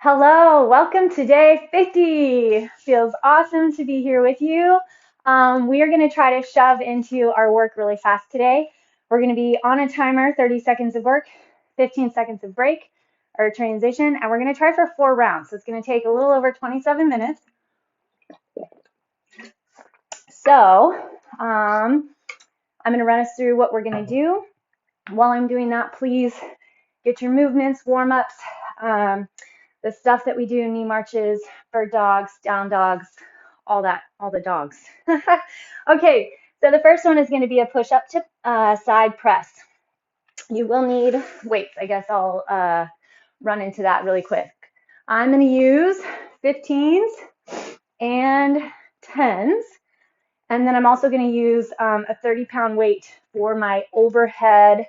Hello, welcome to day 50. Feels awesome to be here with you. We are going to try to shove into our work really fast today. We're going to be on a timer, 30 seconds of work, 15 seconds of break or transition, and we're going to try for 4 rounds. So it's going to take a little over 27 minutes. So I'm going to run us through what we're going to do. While I'm doing that, please get your movements, warm-ups, the stuff that we do, knee marches, bird dogs, down dogs, all that, all the dogs. Okay, so the first one is going to be a push-up to side press. You will need weights. I guess I'll run into that really quick. I'm going to use 15s and 10s, and then I'm also going to use a 30-pound weight for my overhead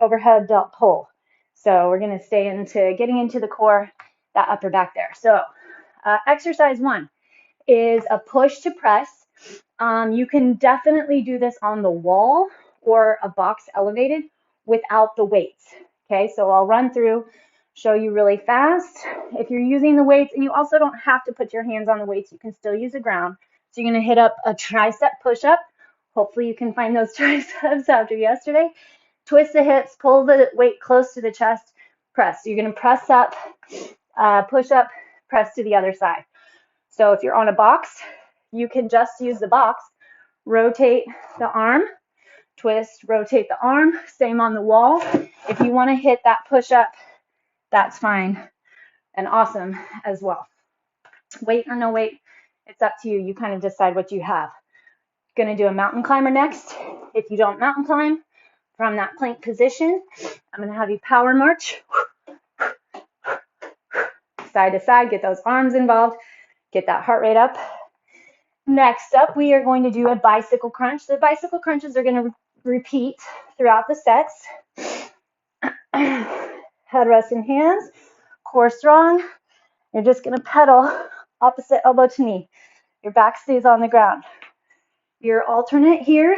delt pull. So we're going to stay into getting into the core, that upper back there. So exercise 1 is a push to press. You can definitely do this on the wall or a box elevated without the weights. Okay, so I'll run through, show you really fast. If you're using the weights, and you also don't have to put your hands on the weights, you can still use the ground. So you're going to hit up a tricep push-up. Hopefully you can find those triceps after yesterday. Twist the hips, pull the weight close to the chest, press. So you're going to press up, push up, press to the other side. So if you're on a box, you can just use the box, rotate the arm, twist, rotate the arm, same on the wall. If you want to hit that push up, that's fine and awesome as well. Weight or no weight, it's up to you. You kind of decide what you have. Going to do a mountain climber next. If you don't mountain climb from that plank position, I'm going to have you power march side to side, get those arms involved, get that heart rate up. Next up, we are going to do a bicycle crunch. The bicycle crunches are going to repeat throughout the sets. Head rest in hands, core strong. You're just going to pedal opposite elbow to knee. Your back stays on the ground. Your alternate here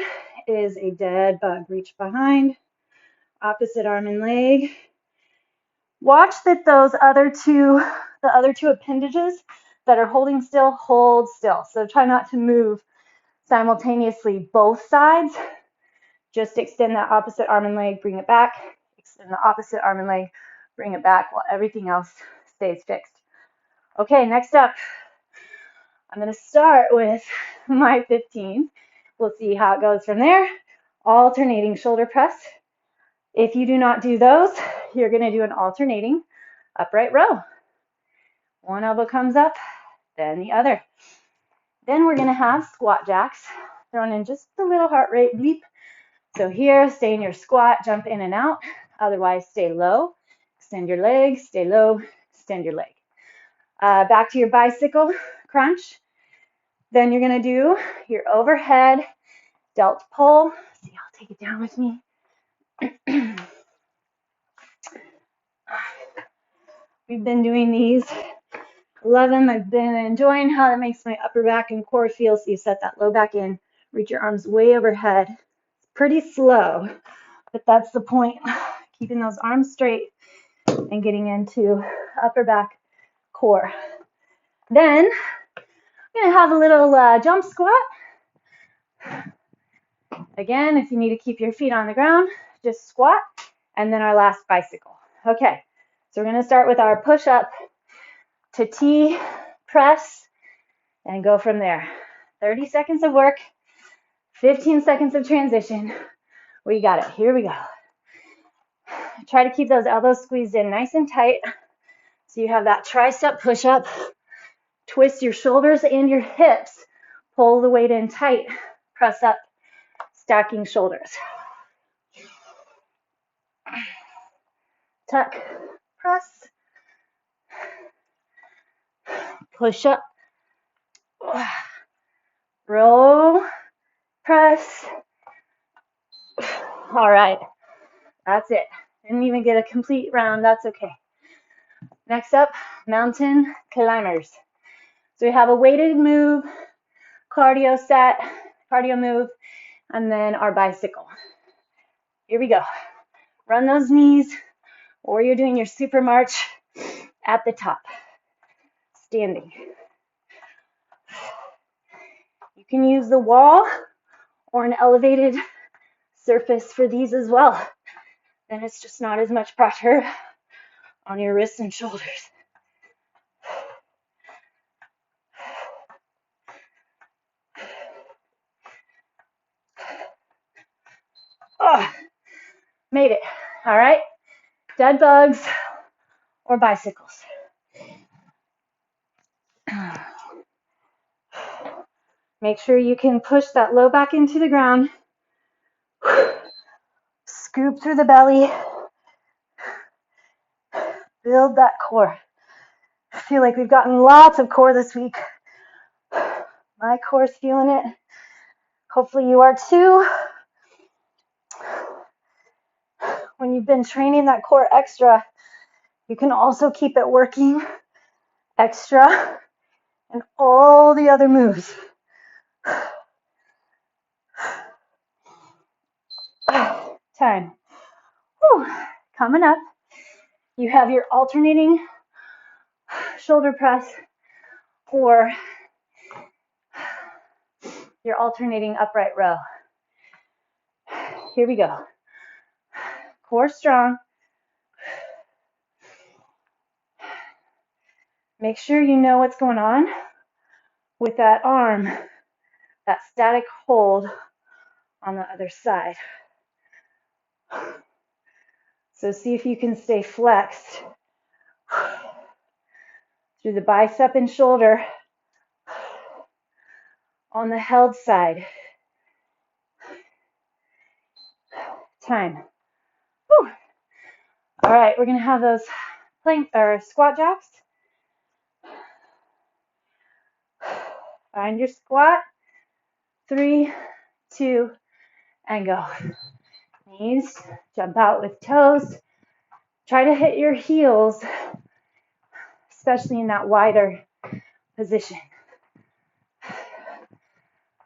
is a dead bug. Reach behind, opposite arm and leg. Watch that the other two appendages that are holding still, hold still. So try not to move simultaneously both sides. Just extend that opposite arm and leg, bring it back. Extend the opposite arm and leg, bring it back while everything else stays fixed. Okay, next up, I'm going to start with my 15. We'll see how it goes from there. Alternating shoulder press. If you do not do those, you're going to do an alternating upright row. One elbow comes up, then the other. Then we're going to have squat jacks, thrown in just a little heart rate bleep. So here, stay in your squat, jump in and out. Otherwise, stay low, extend your leg, stay low, extend your leg. Back to your bicycle crunch. Then you're going to do your overhead delt pull. See, I'll take it down with me. We've been doing these. Love them. I've been enjoying how that makes my upper back and core feel. So you set that low back in, reach your arms way overhead. It's pretty slow, but that's the point. Keeping those arms straight and getting into upper back core. Then I'm going to have a little jump squat. Again, if you need to keep your feet on the ground, just squat. And then our last bicycle. Okay, so we're going to start with our push-up to T press and go from there. 30 seconds of work, 15 seconds of transition. We got it. Here we go. Try to keep those elbows squeezed in nice and tight so you have that tricep push-up. Twist your shoulders and your hips. Pull the weight in tight. Press up, stacking shoulders. Tuck, press. Push up. Row, press. All right, that's it. Didn't even get a complete round, that's okay. Next up, mountain climbers. So we have a weighted move, cardio set, cardio move, and then our bicycle. Here we go. Run those knees, or you're doing your super march at the top, standing. You can use the wall or an elevated surface for these as well. Then it's just not as much pressure on your wrists and shoulders. Oh, made it. All right. Dead bugs or bicycles. Make sure you can push that low back into the ground. Scoop through the belly. Build that core. I feel like we've gotten lots of core this week. My core's feeling it. Hopefully you are too. When you've been training that core extra, you can also keep it working extra and all the other moves. Time. Whew. Coming up, you have your alternating shoulder press or your alternating upright row. Here we go. Core strong. Make sure you know what's going on with that arm, that static hold on the other side. So see if you can stay flexed through the bicep and shoulder on the held side. Time. Whew. All right, we're going to have those plank or squat jacks. Find your squat. 3, 2, and go. Knees, jump out with toes. Try to hit your heels, especially in that wider position.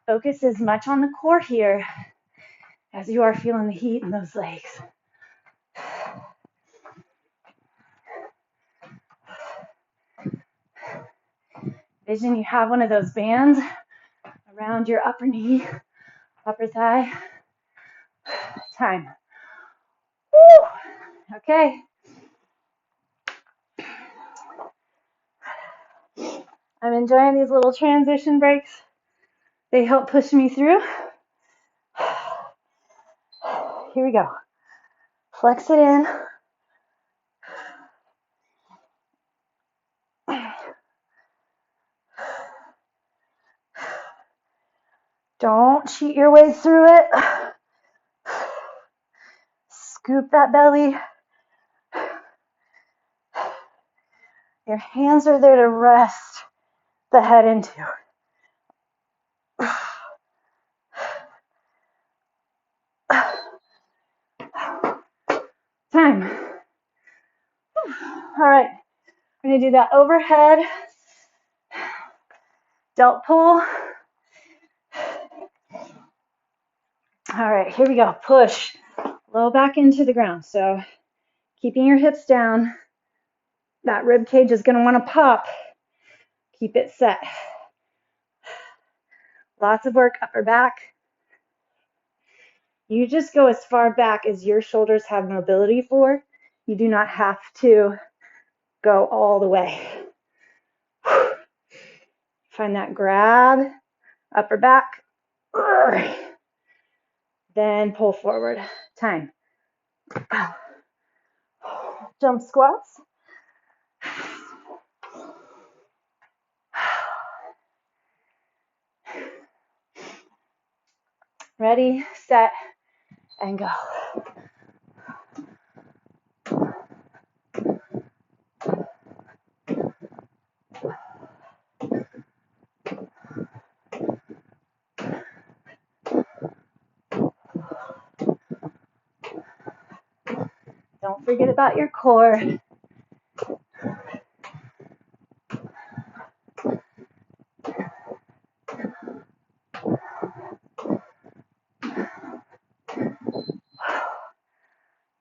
Focus as much on the core here as you are feeling the heat in those legs. Vision you have one of those bands around your upper knee, upper thigh. Time. Woo! Okay. I'm enjoying these little transition breaks. They help push me through. Here we go. Flex it in. Don't cheat your way through it. Scoop that belly. Your hands are there to rest the head into. Time. All right, we're going to do that overhead delt pull. All right, here we go. Push low back into the ground. So keeping your hips down. That rib cage is going to want to pop. Keep it set. Lots of work, upper back. You just go as far back as your shoulders have mobility for. You do not have to go all the way. Find that grab, upper back. Then pull forward. Time. Jump squats. Ready, set, and go. Don't forget about your core.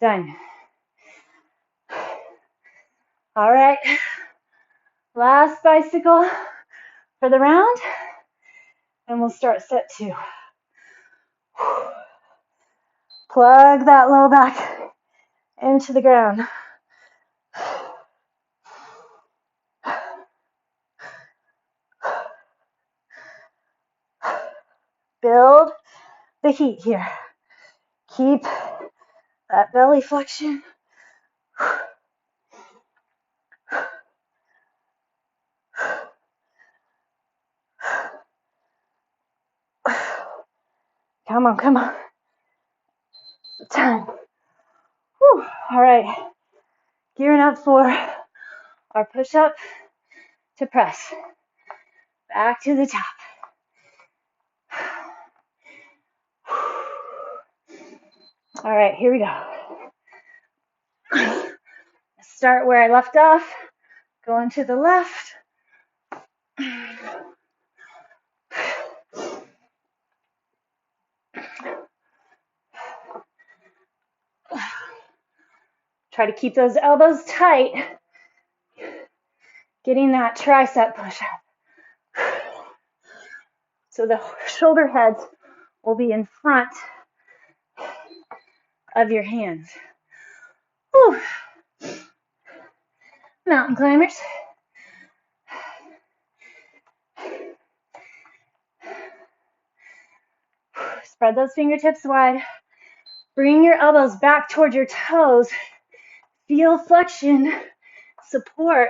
Done. All right, last bicycle for the round, and we'll start set 2. Plug that low back into the ground. Build the heat here. Keep that belly flexion. Come on, come on. Time. Whew. All right, gearing up for our push-up to press. Back to the top. All right, here we go. Start where I left off, going to the left. Try to keep those elbows tight, getting that tricep push up. So the shoulder heads will be in front of your hands. Whew. Mountain climbers. Spread those fingertips wide. Bring your elbows back toward your toes. Feel flexion, support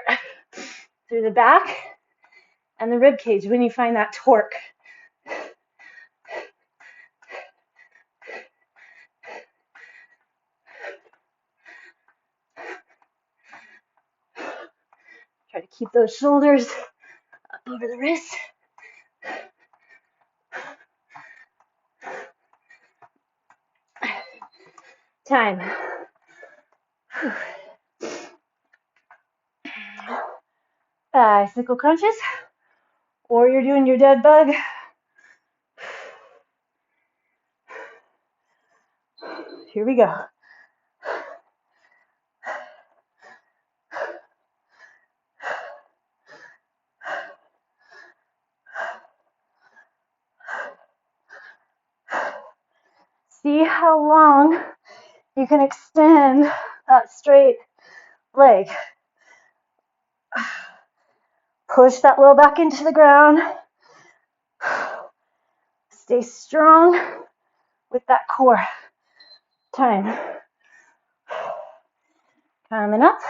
through the back and the rib cage when you find that torque. Try to keep those shoulders up over the wrist. Time. Bicycle crunches, or you're doing your dead bug. Here we go. See how long you can extend that straight leg. Push that low back into the ground. Stay strong with that core. Time. Coming up.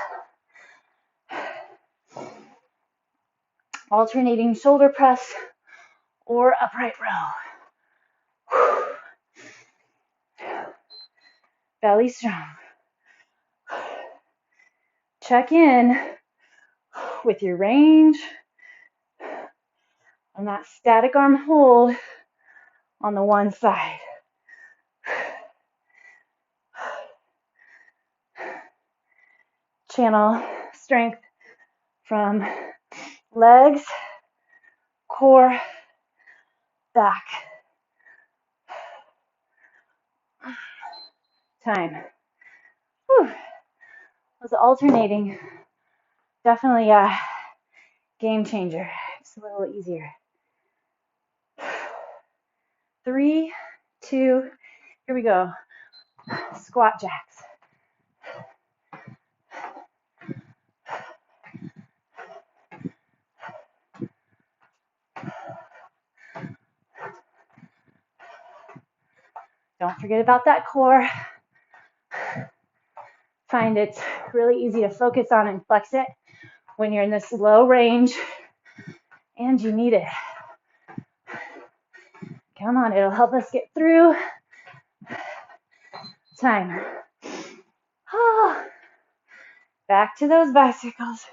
Alternating shoulder press or upright row. Belly strong. Check in with your range on that static arm hold on the one side. Channel strength from legs, core, back. Time. Whew. Was alternating. Definitely a game changer. It's a little easier. 3, 2, here we go. Squat jacks. Don't forget about that core. Find it really easy to focus on and flex it when you're in this low range and you need it. Come on, it'll help us get through. Time. Oh, back to those bicycles.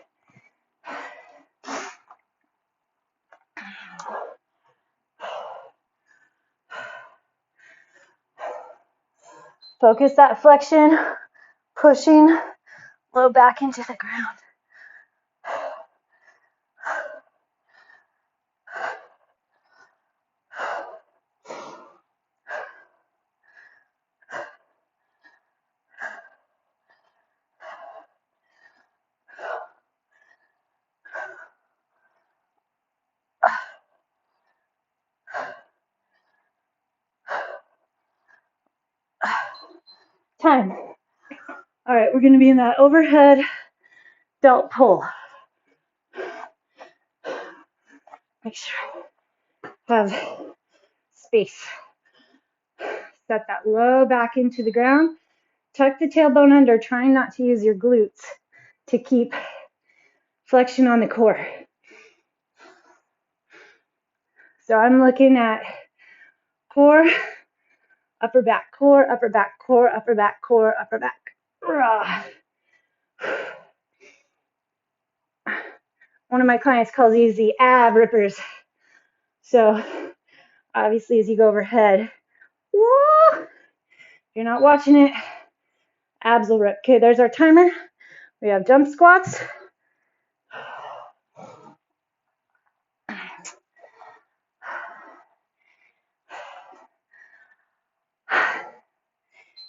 Focus that flexion, pushing low back into the ground. Time. All right, we're going to be in that overhead delt pull. Make sure I have space. Set that low back into the ground. Tuck the tailbone under, trying not to use your glutes to keep flexion on the core. So I'm looking at core, upper back, core, upper back, core, upper back, core, upper back. One of my clients calls these the ab rippers. So obviously as you go overhead, woo, you're not watching it, abs will rip. Okay, there's our timer. We have jump squats.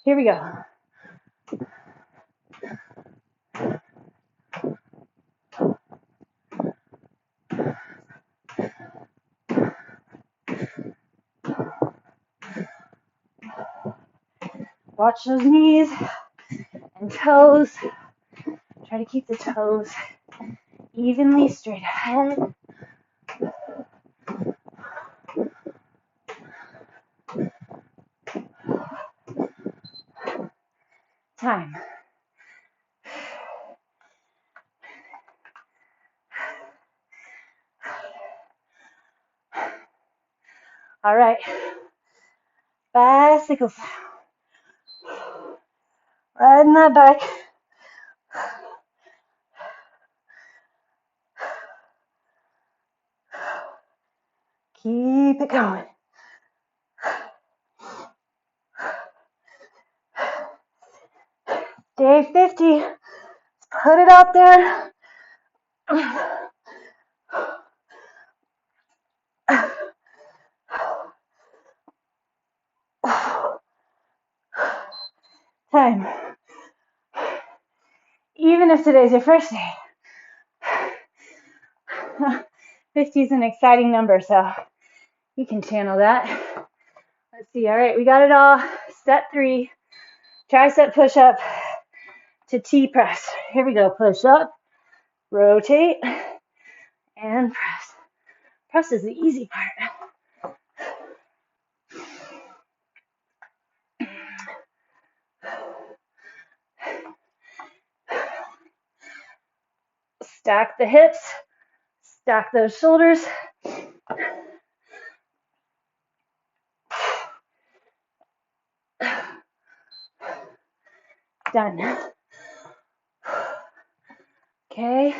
Here we go. Watch those knees and toes. Try to keep the toes evenly straight ahead. Time. All right. Bicycles. Riding that bike. Keep it going. Day 50. Let's put it out there. Time. Even if today's your first day. 50 is an exciting number, so you can channel that. Let's see. All right, we got it all. Set 3. Tricep push-up to T-press. Here we go. Push up, rotate, and press. Press is the easy part. Stack the hips, stack those shoulders. Done. Okay,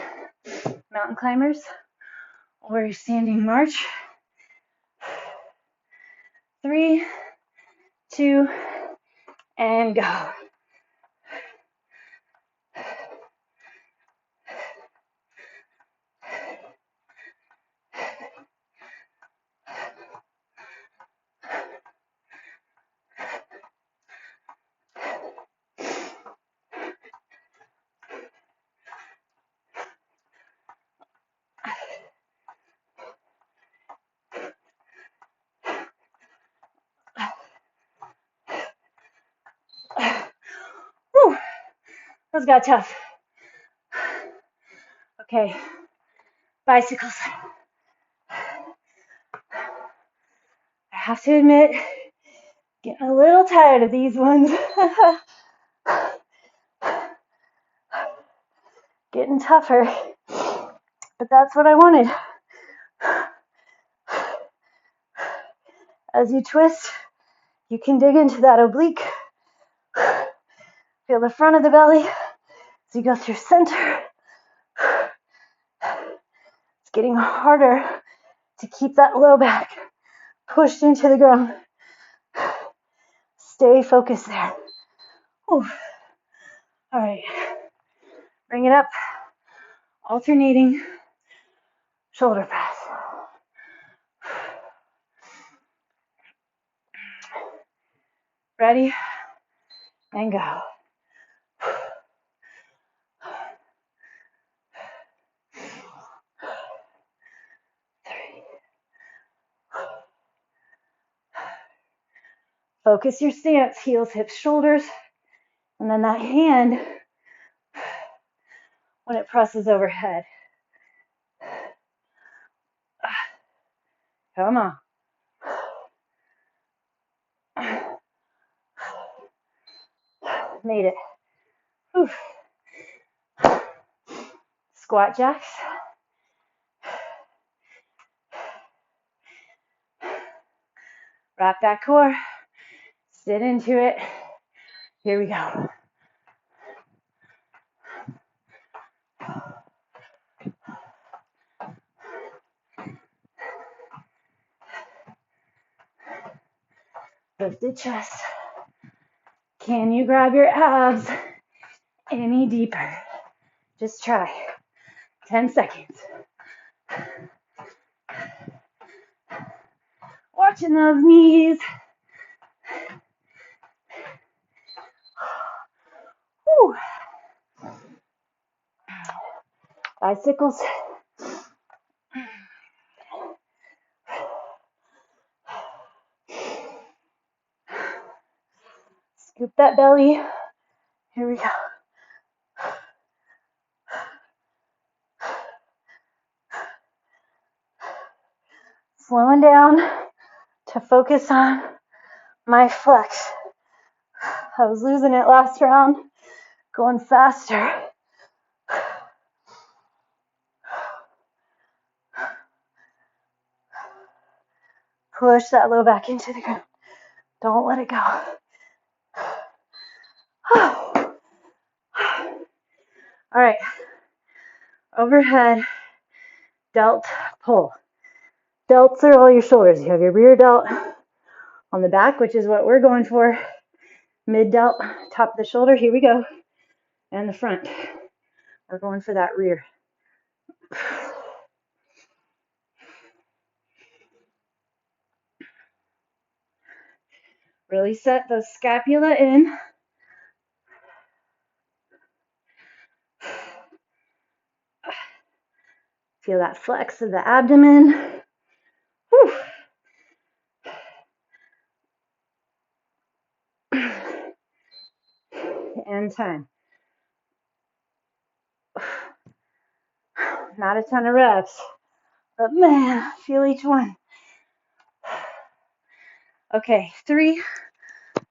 mountain climbers or standing march. 3, 2, and go. Whew, those got tough. Okay, bicycles. I have to admit, getting a little tired of these ones. Getting tougher, but that's what I wanted. As you twist, you can dig into that oblique. Feel the front of the belly as you go through center. It's getting harder to keep that low back pushed into the ground. Stay focused there. Whew. All right, bring it up. Alternating shoulder press. Ready? And go. Focus your stance, heels, hips, shoulders. And then that hand, when it presses overhead. Come on. Made it. Whew. Squat jacks. Wrap that core. Sit into it. Here we go. Lifted chest. Can you grab your abs any deeper? Just try. 10 seconds. Watching those knees. Whew. Bicycles. Scoop that belly. Here we go. Slowing down to focus on my flex. I was losing it last round, going faster. Push that low back into the ground. Don't let it go. All right. Overhead delt pull. Delts are all your shoulders. You have your rear delt on the back, which is what we're going for. Mid delt, top of the shoulder. Here we go. And the front. We're going for that rear. Really set the scapula in. Feel that flex of the abdomen. Whew. And time. Not a ton of reps, but man, feel each one. Okay, 3,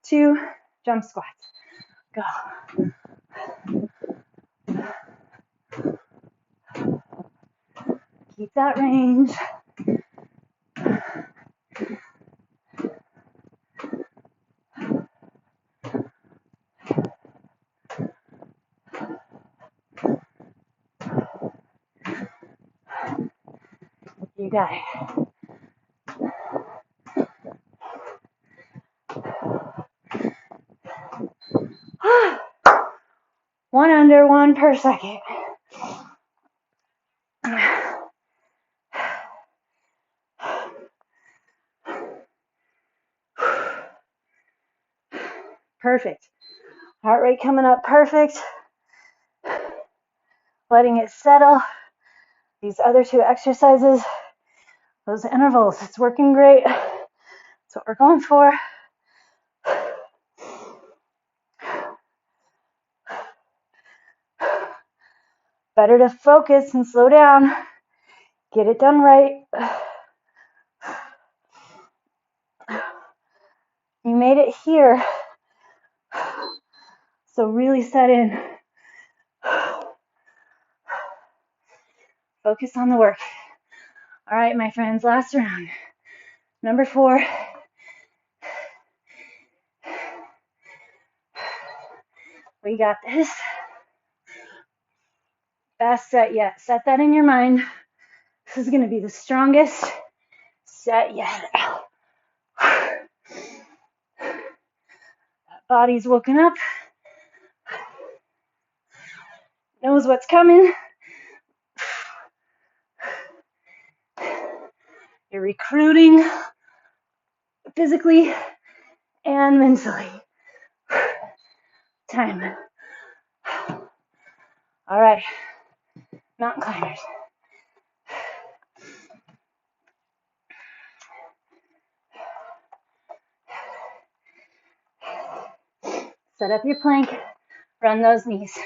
2, jump squats. Go. Keep that range. You got it. One under, 1 per second. Perfect. Heart rate coming up perfect. Letting it settle. These other 2 exercises, those intervals, it's working great. That's what we're going for. Better to focus and slow down. Get it done right. You made it here. So really set in. Focus on the work. All right, my friends, last round. Number 4. We got this. Best set yet. Set that in your mind. This is going to be the strongest set yet. Body's woken up. Knows what's coming. You're recruiting physically and mentally. Time. All right. Mountain climbers. Set up your plank. Run those knees.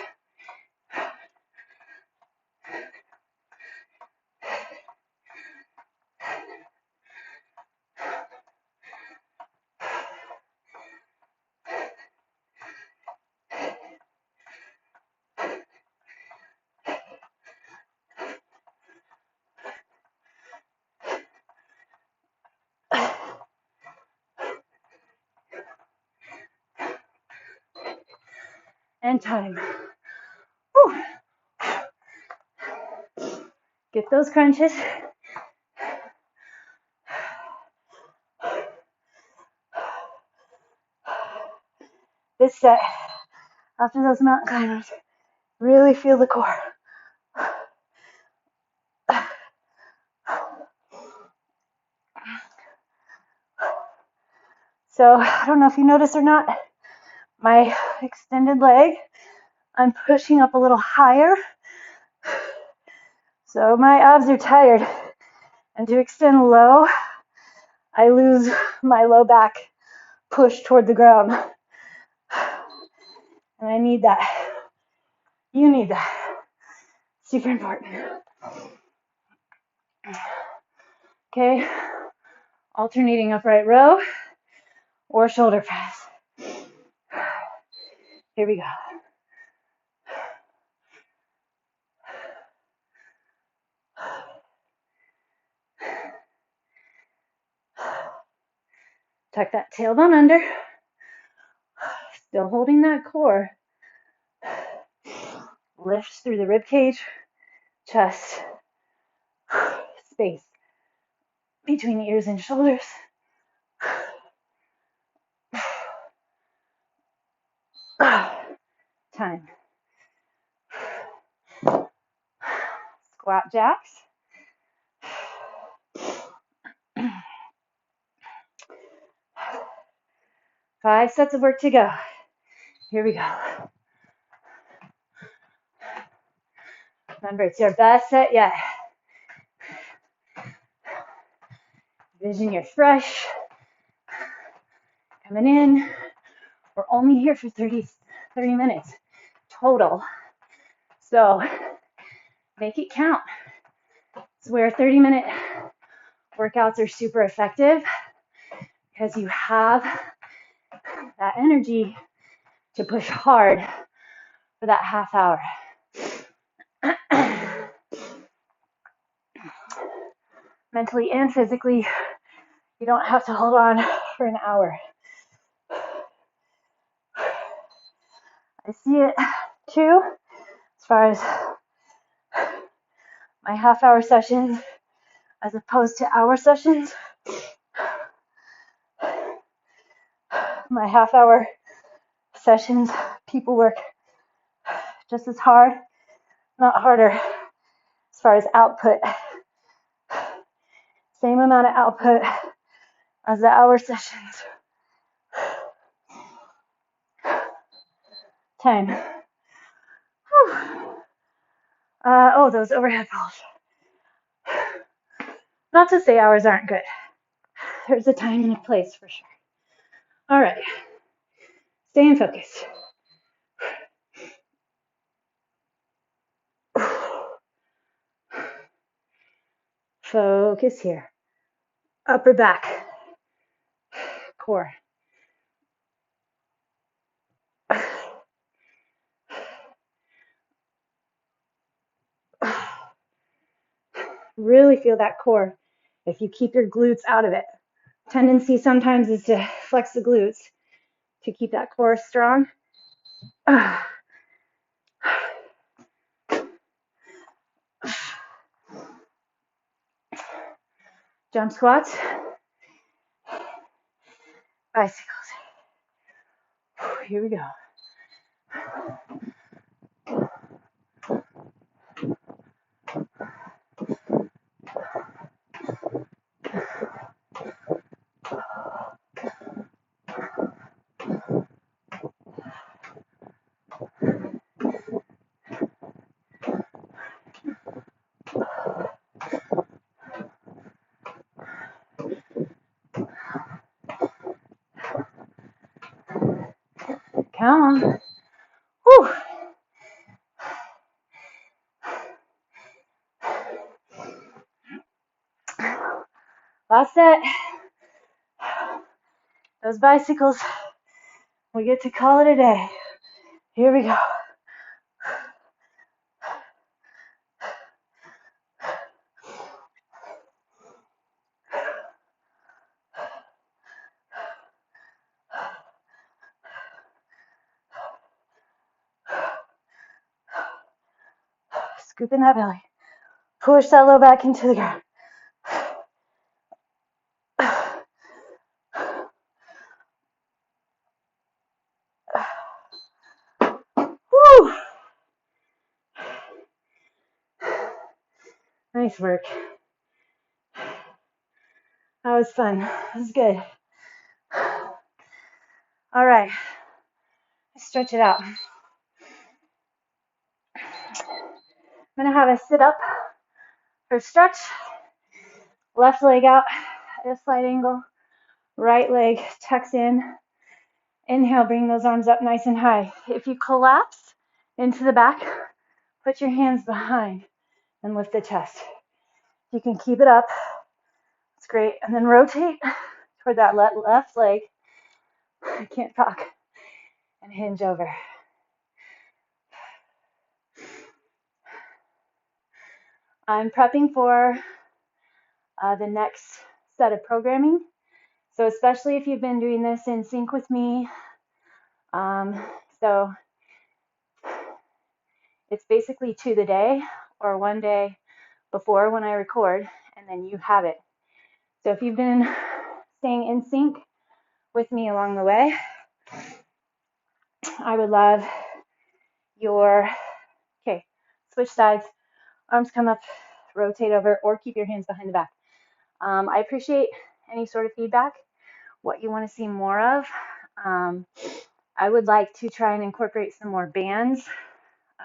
And time. Whew. Get those crunches. This set, after those mountain climbers, really feel the core. So I don't know if you notice or not, my extended leg, I'm pushing up a little higher. So my abs are tired. And to extend low, I lose my low back push toward the ground. And I need that. You need that. Super important. Okay. Alternating upright row or shoulder press. Here we go. Tuck that tailbone under. Still holding that core. Lifts through the rib cage, chest, space between the ears and shoulders. Time. Squat jacks. 5 sets of work to go. Here we go. Remember, it's your best set yet. Vision you're fresh. Coming in. We're only here for 30 minutes total. So make it count. It's where 30-minute workouts are super effective because you have that energy to push hard for that half hour. Mentally and physically, you don't have to hold on for an hour. I see it too, as far as my half-hour sessions as opposed to hour sessions. My half-hour sessions, people work just as hard, not harder, as far as output. Same amount of output as the hour sessions. Time. Those overhead pulls. Not to say hours aren't good. There's a time and a place for sure. All right. Stay in focus. Focus here. Upper back. Core. Really feel that core if you keep your glutes out of it. Tendency sometimes is to flex the glutes to keep that core strong. Jump squats. Bicycles. Here we go. Come on. Whew. Last set. Those bicycles, we get to call it a day. Here we go. Scoop in that belly. Push that low back into the ground. Woo! Nice work. That was fun. That was good. All right. Stretch it out. I'm going to have a sit up for stretch. Left leg out at a slight angle. Right leg tucks in. Inhale, bring those arms up nice and high. If you collapse into the back, put your hands behind and lift the chest. You can keep it up. It's great. And then rotate toward that left leg. I can't talk. And hinge over. I'm prepping for the next set of programming. So especially if you've been doing this in sync with me. So it's basically to the day or one day before when I record, and then you have it. So if you've been staying in sync with me along the way, I would love your, okay, switch sides, arms come up, rotate over, or keep your hands behind the back. I appreciate any sort of feedback, what you want to see more of. I would like to try and incorporate some more bands,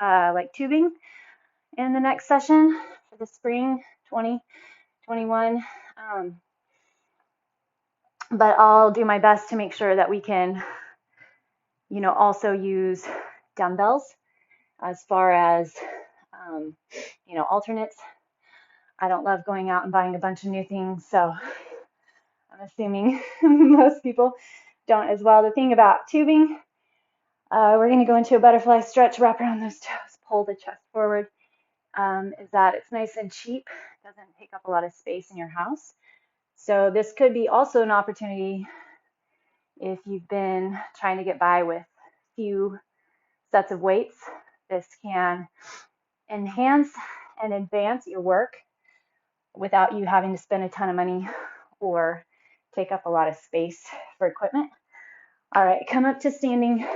like tubing, in the next session for the spring 2021. But I'll do my best to make sure that we can, also use dumbbells as far as, alternates. I don't love going out and buying a bunch of new things, so I'm assuming most people don't as well. The thing about tubing, we're going to go into a butterfly stretch, wrap around those toes, pull the chest forward, is that it's nice and cheap, doesn't take up a lot of space in your house. So this could be also an opportunity if you've been trying to get by with few sets of weights. This can enhance and advance your work without you having to spend a ton of money or take up a lot of space for equipment. All right, come up to standing.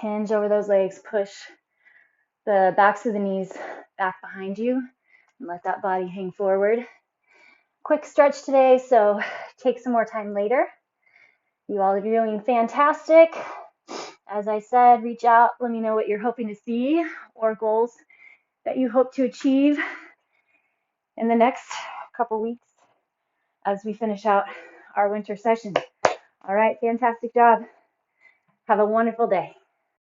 Hinge over those legs. Push the backs of the knees back behind you and let that body hang forward. Quick stretch today, so take some more time later. You all are doing fantastic. As I said, reach out, let me know what you're hoping to see or goals that you hope to achieve in the next couple weeks as we finish out our winter session. All right, fantastic job. Have a wonderful day.